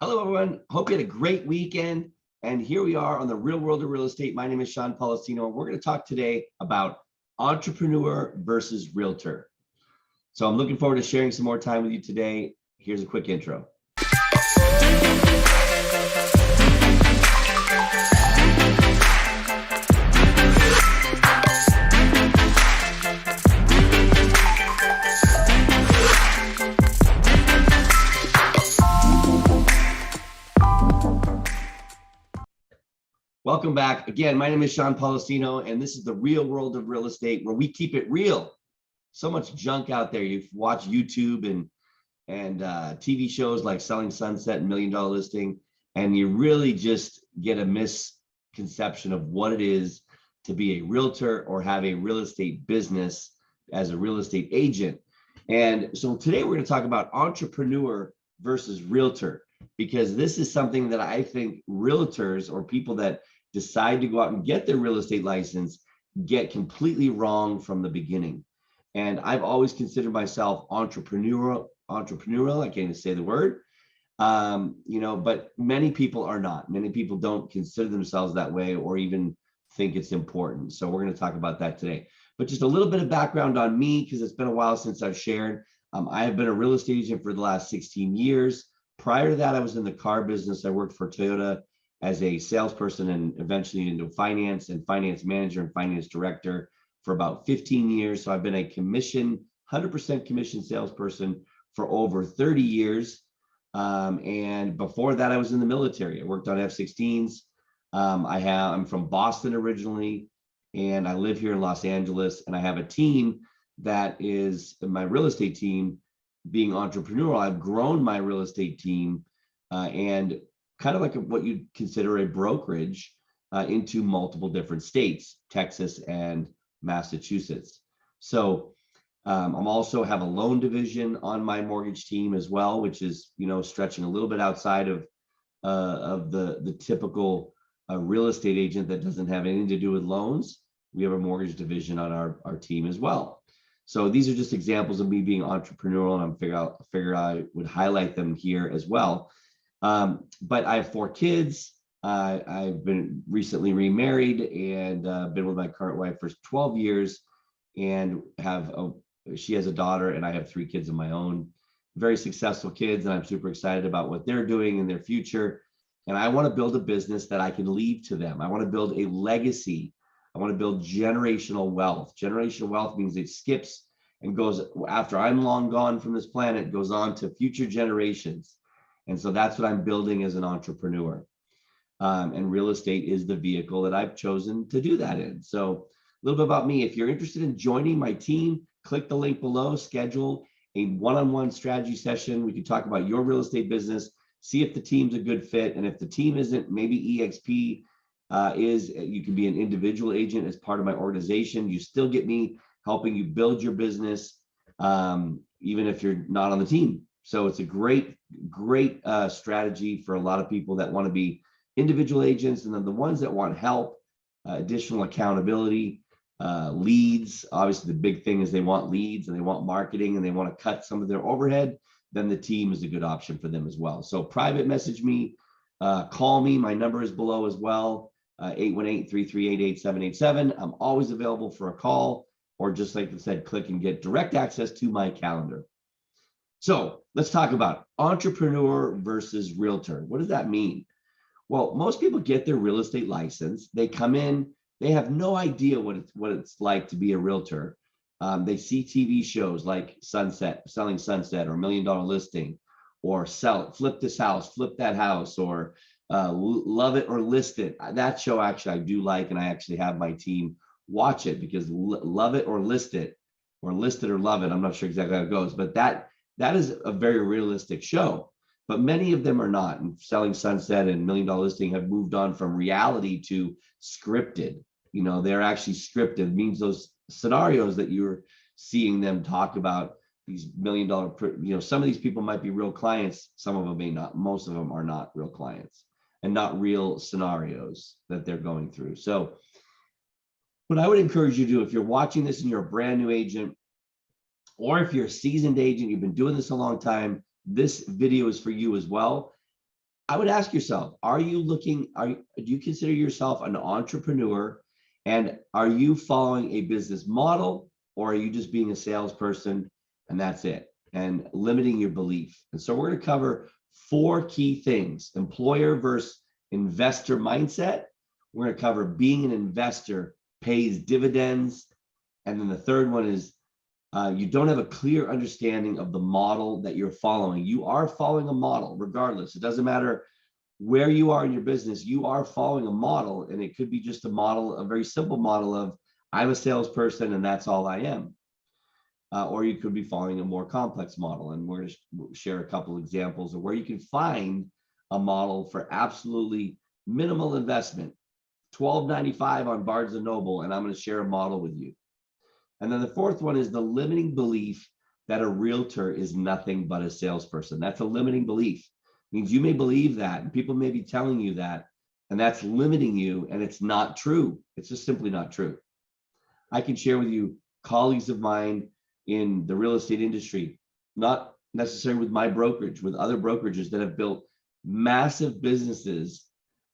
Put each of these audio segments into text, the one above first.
Hello, everyone. Hope you had a great weekend. And here we are on the Real World of Real Estate. My name is Sean Polistino, and we're going to talk today about entrepreneur versus realtor. So I'm looking forward to sharing some more time with you today. Here's a quick intro. Welcome back. Again, my name is Sean Polistino, and this is the Real World of Real Estate, where we keep it real. So much junk out there. You've watched YouTube and TV shows like Selling Sunset and $1 Million Listing, and you really just get a misconception of what it is to be a realtor or have a real estate business as a real estate agent. And so today we're going to talk about entrepreneur versus realtor, because this is something that I think realtors or people that decide to go out and get their real estate license get completely wrong from the beginning. And I've always considered myself entrepreneurial. I can't even say the word, but many people are not. Many people don't consider themselves that way or even think it's important. So we're going to talk about that today. But just a little bit of background on me, because it's been a while since I've shared. I have been a real estate agent for the last 16 years. Prior to that, I was in the car business. I worked for Toyota as a salesperson and eventually into finance and finance manager and finance director for about 15 years. So I've been a 100% commission salesperson for over 30 years. And before that, I was in the military. I worked on F-16s. I'm from Boston originally, and I live here in Los Angeles. And I have a team that is my real estate team. Being entrepreneurial, I've grown my real estate team and kind of like what you'd consider a brokerage into multiple different states, Texas and Massachusetts. So I'm also have a loan division on my mortgage team as well, which is, stretching a little bit outside of the typical real estate agent that doesn't have anything to do with loans. We have a mortgage division on our team as well. So these are just examples of me being entrepreneurial, and I figure I would highlight them here as well. But I have 4 kids. I've been recently remarried and been with my current wife for 12 years, and she has a daughter, and I have 3 kids of my own. Very successful kids, and I'm super excited about what they're doing in their future. And I want to build a business that I can leave to them. I want to build a legacy. I want to build generational wealth. Generational wealth means it skips and goes after I'm long gone from this planet, goes on to future generations. And so that's what I'm building as an entrepreneur. And real estate is the vehicle that I've chosen to do that in. So a little bit about me. If you're interested in joining my team, click the link below, schedule a one-on-one strategy session. We can talk about your real estate business, see if the team's a good fit. And if the team isn't, maybe EXP you can be an individual agent as part of my organization. You still get me helping you build your business, even if you're not on the team. So it's a great strategy for a lot of people that want to be individual agents, and then the ones that want help, additional accountability, leads. Obviously, the big thing is they want leads and they want marketing and they want to cut some of their overhead. Then the team is a good option for them as well. So private message me, call me. My number is below as well. 818-338-8787. I'm always available for a call, or just like I said, click and get direct access to my calendar. So let's talk about entrepreneur versus realtor. What does that mean? Well, most people get their real estate license. They come in, they have no idea what it's like to be a realtor. They see TV shows like Selling Sunset, or $1 Million Listing, or flip this house, flip that house, or Love It or List It. That show actually I do like, and I actually have my team watch it, because Love It or List It, or List It or Love It, I'm not sure exactly how it goes, but that is a very realistic show. But many of them are not. And Selling Sunset and $1 Million Listing have moved on from reality to scripted. They're actually scripted. It means those scenarios that you're seeing them talk about, these $1 million, some of these people might be real clients, some of them may not. Most of them are not real clients and not real scenarios that they're going through. So what I would encourage you to do, if you're watching this and you're a brand new agent, or if you're a seasoned agent, you've been doing this a long time, this video is for you as well. I would ask yourself, do you consider yourself an entrepreneur, and are you following a business model, or are you just being a salesperson and that's it, and limiting your belief? And so we're going to cover 4 key things: employer versus investor mindset. We're going to cover being an investor pays dividends. And then the third one is you don't have a clear understanding of the model that you're following. You are following a model regardless. It doesn't matter where you are in your business, you are following a model, and it could be just a model, a very simple model of I'm a salesperson and that's all I am. Or you could be following a more complex model. And we're going to share a couple of examples of where you can find a model for absolutely minimal investment, $12.95 on Barnes & Noble, and I'm going to share a model with you. And then the fourth one is the limiting belief that a realtor is nothing but a salesperson. That's a limiting belief. It means you may believe that, and people may be telling you that, and that's limiting you, and it's not true. It's just simply not true. I can share with you colleagues of mine in the real estate industry, not necessarily with my brokerage, with other brokerages that have built massive businesses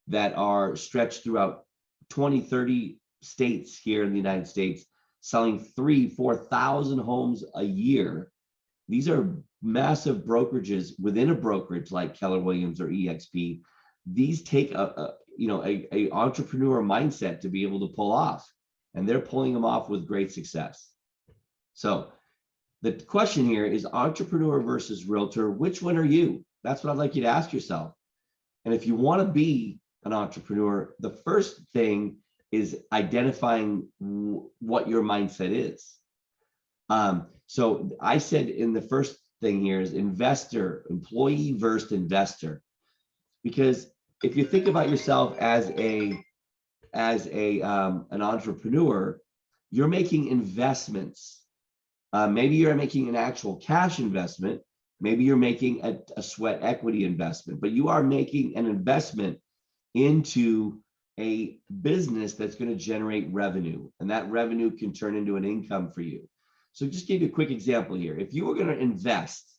that are stretched throughout 20, 30 states here in the United States, selling 3,000-4,000 homes a year. These are massive brokerages within a brokerage like Keller Williams or EXP. These take a entrepreneur mindset to be able to pull off, and they're pulling them off with great success. So the question here is entrepreneur versus realtor. Which one are you? That's what I'd like you to ask yourself. And if you want to be an entrepreneur, the first thing is identifying what your mindset is. So I said in the first thing here is employee versus investor. Because if you think about yourself as an entrepreneur, you're making investments. Maybe you're making an actual cash investment. Maybe you're making a sweat equity investment, but you are making an investment into a business that's going to generate revenue, and that revenue can turn into an income for you. So just give you a quick example here. If you were going to invest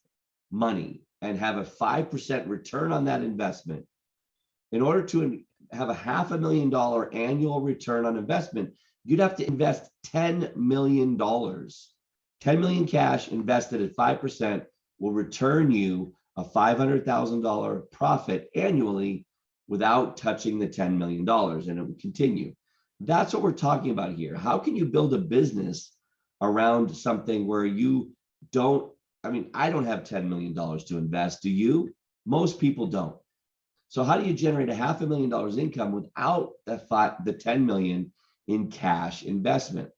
money and have a 5% return on that investment, in order to have a $500,000 annual return on investment, you'd have to invest $10 million. 10 million cash invested at 5% will return you a $500,000 profit annually without touching the $10 million, and it will continue. That's what we're talking about here. How can you build a business around something where you don't, I don't have $10 million to invest. Do you? Most people don't. So how do you generate a $500,000 income without the 10 million in cash investment?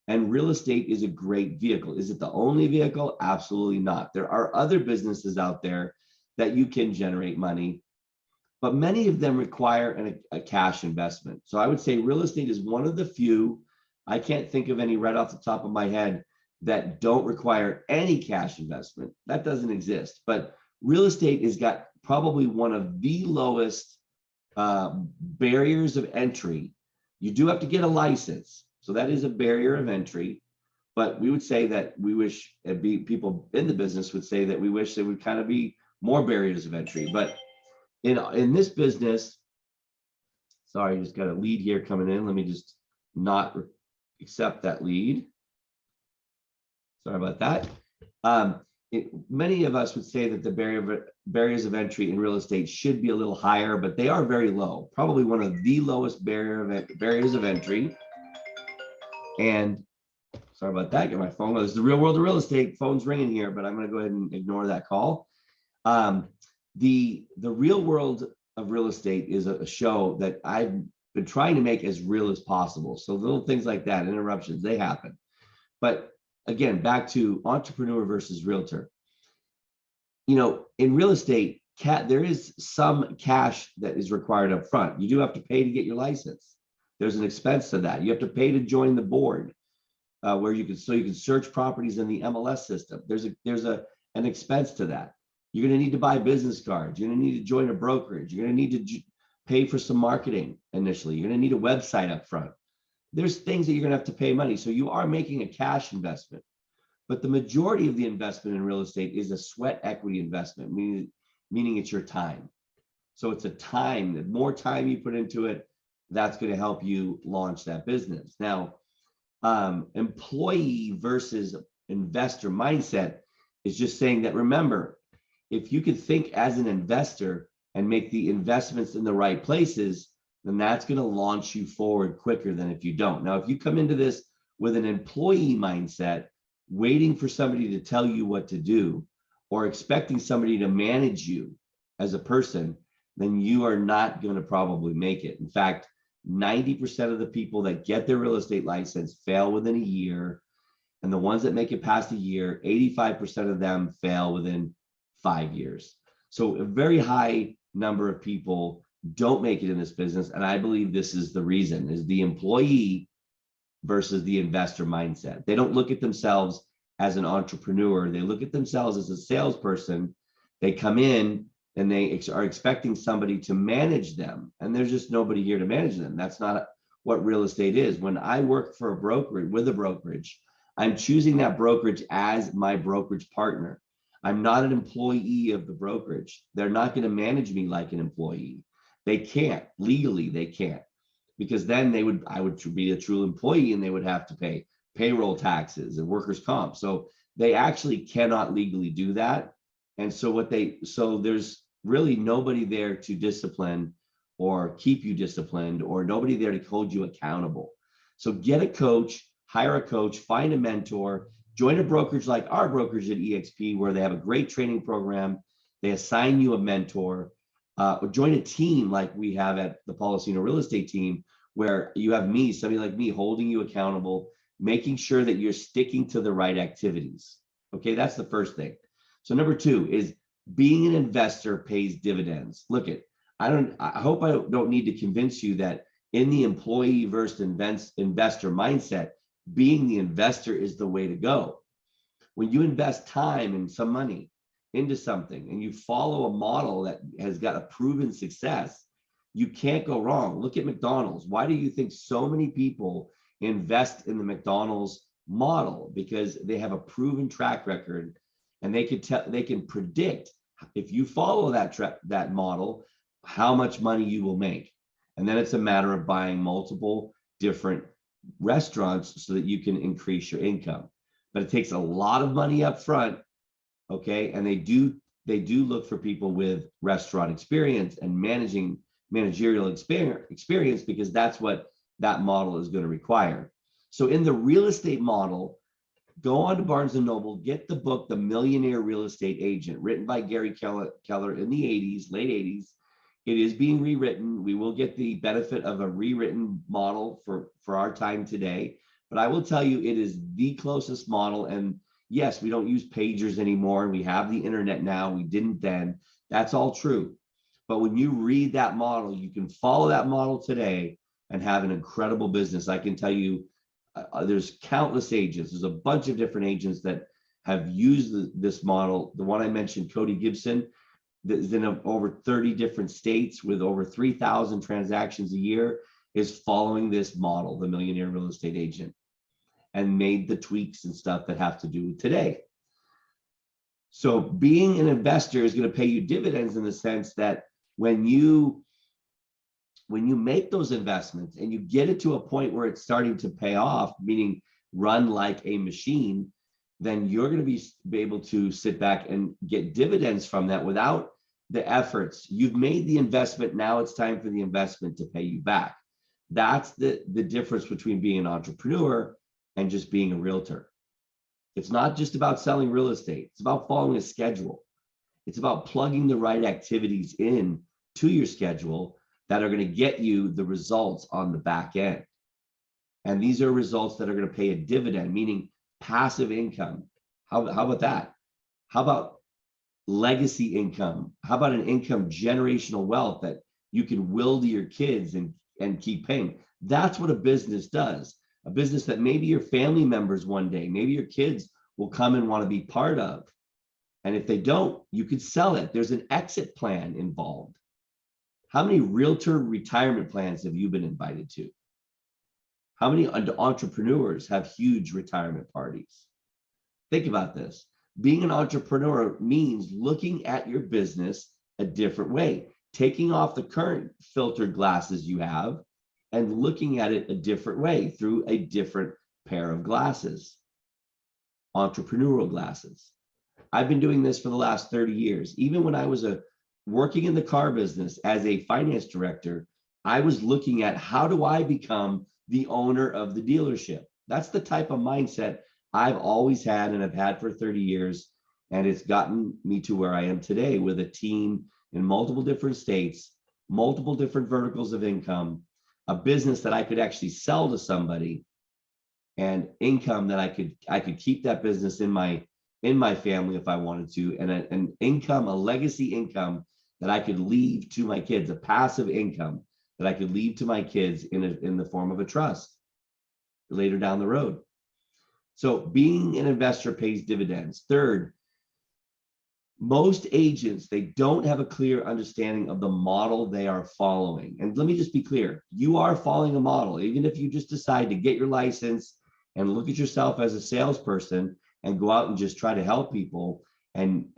And real estate is a great vehicle. Is it the only vehicle? Absolutely not. There are other businesses out there that you can generate money, but many of them require a cash investment. So I would say real estate is one of the few, I can't think of any right off the top of my head, that don't require any cash investment. That doesn't exist. But real estate has got probably one of the lowest barriers of entry. You do have to get a license. So that is a barrier of entry. But we would say that we wish, people in the business would say that we wish there would kind of be more barriers of entry. But in this business, sorry, just got a lead here coming in. Let me just not accept that lead. Sorry about that. Many of us would say that the barriers of entry in real estate should be a little higher, but they are very low. Probably one of the lowest barriers of entry. And sorry about that. Get my phone. This is the real world of real estate. Phone's ringing here, but I'm going to go ahead and ignore that call. The real world of real estate is a show that I've been trying to make as real as possible. So little things like that, interruptions, they happen. But again, back to entrepreneur versus realtor. In real estate, there is some cash that is required up front. You do have to pay to get your license. There's an expense to that. You have to pay to join the board, where you can search properties in the MLS system. There's an expense to that. You're going to need to buy business cards. You're going to need to join a brokerage. You're going to need to pay for some marketing initially. You're going to need a website up front. There's things that you're going to have to pay money. So you are making a cash investment. But the majority of the investment in real estate is a sweat equity investment, meaning it's your time. So it's a time, the more time you put into it, that's going to help you launch that business. Now, employee versus investor mindset is just saying that, remember, if you could think as an investor and make the investments in the right places, then that's going to launch you forward quicker than if you don't. Now, if you come into this with an employee mindset, waiting for somebody to tell you what to do, or expecting somebody to manage you as a person, then you are not going to probably make it. In fact, 90% of the people that get their real estate license fail within a year. And the ones that make it past a year, 85% of them fail within 5 years. So a very high number of people don't make it in this business. And I believe this is the reason, is the employee versus the investor mindset. They don't look at themselves as an entrepreneur. They look at themselves as a salesperson. They come in and they are expecting somebody to manage them. And there's just nobody here to manage them. That's not what real estate is. When I work for a brokerage, with a brokerage, I'm choosing that brokerage as my brokerage partner. I'm not an employee of the brokerage. They're not going to manage me like an employee. They can't. Legally, they can't. Because then I would be a true employee and they would have to pay payroll taxes and workers' comp. So they actually cannot legally do that. And so there's really nobody there to discipline or keep you disciplined, or nobody there to hold you accountable. So get a coach, hire a coach, find a mentor, join a brokerage like our brokerage at EXP, where they have a great training program. They assign you a mentor, or join a team like we have at the Policino Real Estate team, where you have me, somebody like me, holding you accountable, making sure that you're sticking to the right activities. Okay, that's the first thing. So number 2 is being an investor pays dividends. Look it, I hope I don't need to convince you that in the employee versus investor mindset, being the investor is the way to go. When you invest time and some money into something and you follow a model that has got a proven success, you can't go wrong. Look at McDonald's. Why do you think so many people invest in the McDonald's model? Because they have a proven track record, and they can predict, if you follow that model, how much money you will make. And then it's a matter of buying multiple different restaurants so that you can increase your income. But it takes a lot of money up front, okay? And they do look for people with restaurant experience and managerial experience, because that's what that model is going to require. So in the real estate model, go on to Barnes & Noble, get the book, The Millionaire Real Estate Agent, written by Gary Keller in the 80s, late 80s. It is being rewritten. We will get the benefit of a rewritten model for our time today. But I will tell you, it is the closest model. And yes, we don't use pagers anymore. We have the internet now. We didn't then. That's all true. But when you read that model, you can follow that model today and have an incredible business. I can tell you, there's countless agents. There's a bunch of different agents that have used this model. The one I mentioned, Cody Gibson, that is in over 30 different states with over 3,000 transactions a year, is following this model, the Millionaire Real Estate Agent, and made the tweaks and stuff that have to do with today. So being an investor is going to pay you dividends in the sense that when you make those investments and you get it to a point where it's starting to pay off, meaning run like a machine, then you're going to be able to sit back and get dividends from that without the efforts. You've made the investment. Now it's time for the investment to pay you back. That's the difference between being an entrepreneur and just being a realtor. It's not just about selling real estate. It's about following a schedule. It's about plugging the right activities in to your schedule that are going to get you the results on the back end. And these are results that are going to pay a dividend, meaning passive income. How about that? How about legacy income? How about an income, generational wealth that you can will to your kids and keep paying? That's what a business does. A business that maybe your family members one day, maybe your kids will come and want to be part of. And if they don't, you could sell it. There's an exit plan involved. How many realtor retirement plans have you been invited to? How many entrepreneurs have huge retirement parties? Think about this. Being an entrepreneur means looking at your business a different way, taking off the current filtered glasses you have and looking at it a different way through a different pair of glasses, entrepreneurial glasses. I've been doing this for the last 30 years. Even when I was working in the car business as a finance director, I was looking at how do I become the owner of the dealership? That's the type of mindset I've always had and have had for 30 years. And it's gotten me to where I am today with a team in multiple different states, multiple different verticals of income, a business that I could actually sell to somebody, and income that I could keep that business in my family if I wanted to, and an income, a legacy income that I could leave to my kids, a passive income that I could leave to my kids in the form of a trust later down the road. So being an investor pays dividends. Third, most agents, they don't have a clear understanding of the model they are following. And let me just be clear, you are following a model. Even if you just decide to get your license and look at yourself as a salesperson and go out and just try to help people, and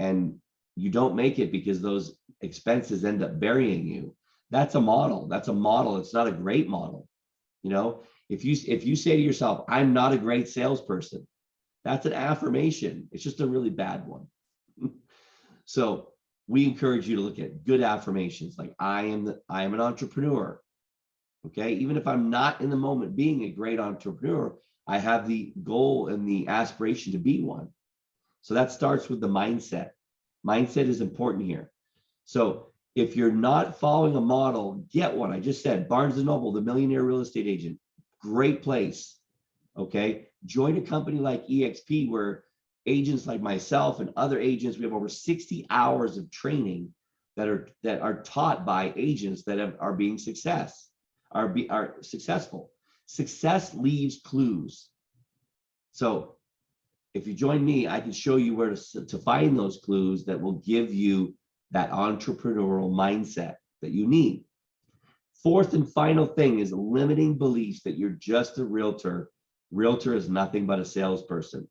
you don't make it because those expenses end up burying you, that's a model. That's a model. It's not a great model. You know, if you say to yourself, I'm not a great salesperson, that's an affirmation. It's just a really bad one. So we encourage you to look at good affirmations like I am an entrepreneur. Okay, even if I'm not in the moment being a great entrepreneur, I have the goal and the aspiration to be one. So that starts with the mindset. Mindset is important here. So if you're not following a model, get one. I just said Barnes & Noble, the millionaire real estate agent, great place. Okay, join a company like EXP where agents like myself and other agents, we have over 60 hours of training that are taught by agents that are being are successful. Success leaves clues. So if you join me, I can show you where to find those clues that will give you that entrepreneurial mindset that you need. Fourth and final thing is limiting beliefs that you're just a realtor. Realtor is nothing but a salesperson.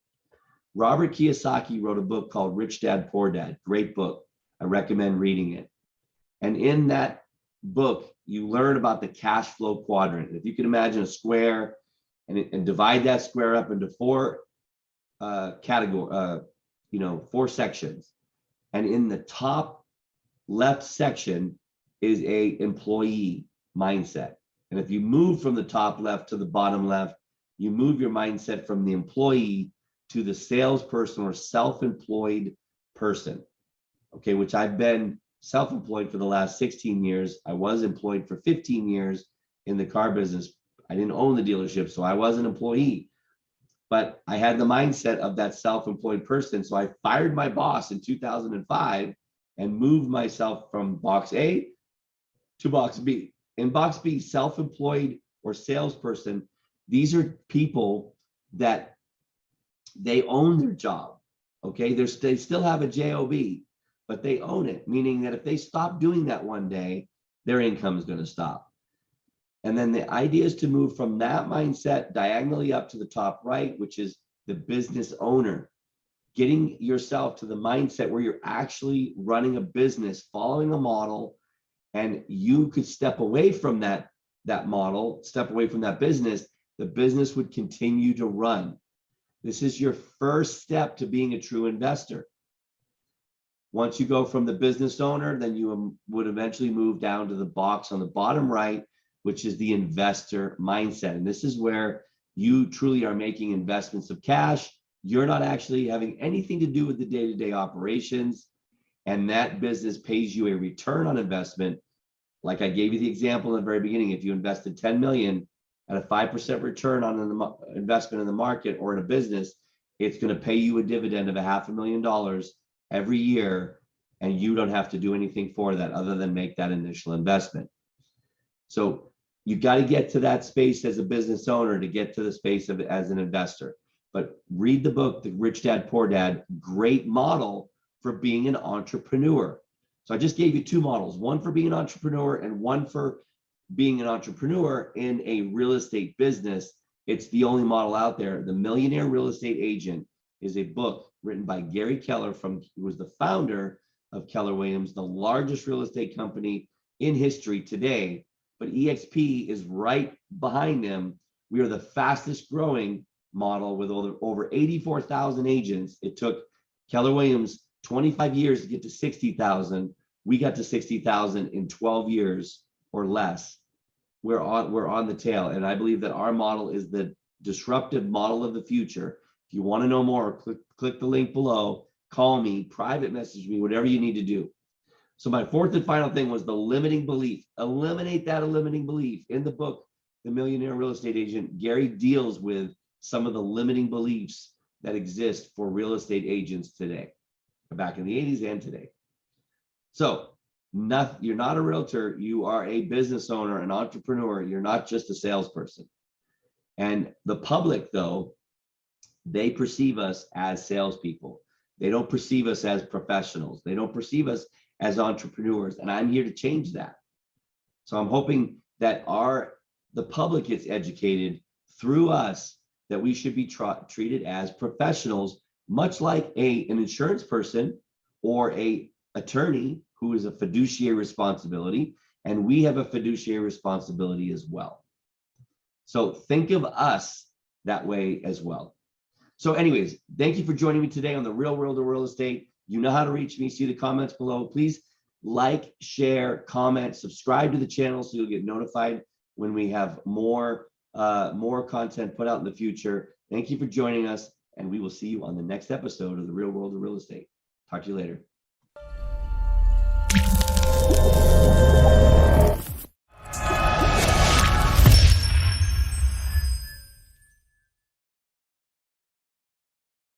Robert Kiyosaki wrote a book called Rich Dad, Poor Dad. Great book. I recommend reading it. And in that book, you learn about the cash flow quadrant. If you can imagine a square and divide that square up into four four sections. And in the top left section is a employee mindset. And if you move from the top left to the bottom left, you move your mindset from the employee to the salesperson or self-employed person, okay, which I've been self-employed for the last 16 years. I was employed for 15 years in the car business. I didn't own the dealership, so I was an employee, but I had the mindset of that self-employed person. So I fired my boss in 2005 and moved myself from box A to box B. In box B, self-employed or salesperson, these are people that they own their job, okay? They still have a job, but they own it, meaning that if they stop doing that one day, their income is going to stop. And then the idea is to move from that mindset diagonally up to the top right, which is the business owner, getting yourself to the mindset where you're actually running a business, following a model, and you could step away from that model, step away from that business, the business would continue to run. This is your first step to being a true investor. Once you go from the business owner, then you would eventually move down to the box on the bottom right, which is the investor mindset. And this is where you truly are making investments of cash. You're not actually having anything to do with the day-to-day operations. And that business pays you a return on investment. Like I gave you the example in the very beginning, if you invested 10 million at a 5% return on an investment in the market or in a business, it's going to pay you a dividend of $500,000 every year, and you don't have to do anything for that other than make that initial investment. So you got to get to that space as a business owner to get to the space of as an investor. But read the book, The Rich Dad, Poor Dad, great model for being an entrepreneur. So I just gave you two models, one for being an entrepreneur and one for being an entrepreneur in a real estate business. It's the only model out there. The Millionaire Real Estate Agent is a book written by Gary Keller, who was the founder of Keller Williams, the largest real estate company in history today, but EXP is right behind them. We are the fastest growing model with over 84,000 agents. It took Keller Williams 25 years to get to 60,000. We got to 60,000 in 12 years or less. We're on the tail, and I believe that our model is the disruptive model of the future. If you want to know more, click the link below, call me, private message me, whatever you need to do. So my fourth and final thing was the limiting belief. Eliminate that limiting belief. In the book, The Millionaire Real Estate Agent, Gary deals with some of the limiting beliefs that exist for real estate agents today, back in the 80s and today. So you're not a realtor, you are a business owner, an entrepreneur. You're not just a salesperson. And the public, though, they perceive us as salespeople. They don't perceive us as professionals. They don't perceive us as entrepreneurs. And I'm here to change that. So I'm hoping that the public gets educated through us that we should be treated as professionals, much like an insurance person or a attorney who is a fiduciary responsibility, and we have a fiduciary responsibility as well. So think of us that way as well. So anyways, thank you for joining me today on the Real World of Real Estate. You know how to reach me. See the comments below. Please like, share, comment, subscribe to the channel so you'll get notified when we have more content put out in the future. Thank you for joining us, and we will see you on the next episode of the Real World of Real Estate. Talk to you later.